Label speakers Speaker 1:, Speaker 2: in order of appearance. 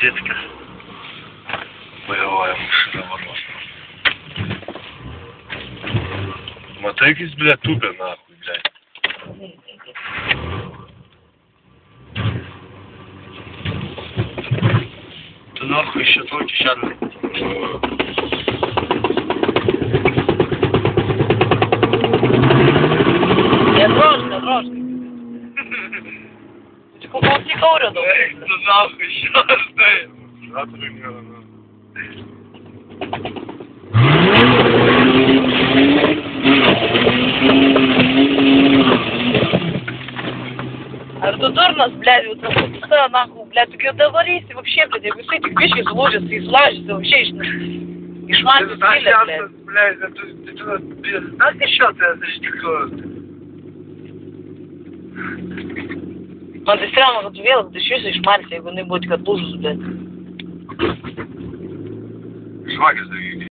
Speaker 1: Детка. Боевая машина воротная. Мотыгис, блядь, тупер нахуй, блядь. Ты нахуй еще только сейчас.
Speaker 2: Я трошки. Ти кого цікаво рядом?
Speaker 1: Ты нахуй сейчас, да? Затруднено.
Speaker 2: Артур нас, блядь, вот это нахуй, блядь, ты договорись вообще, блядь, я с этих вещей сложатся и слажутся вообще, и шмаль
Speaker 1: Ты
Speaker 2: стиля, блядь.
Speaker 1: блядь, ты знаешь, еще ты это ж никто.
Speaker 2: Man, ти прямо от велик, ти щось і шмалься, і вони будуть катужу, блядь.
Speaker 1: Швагер,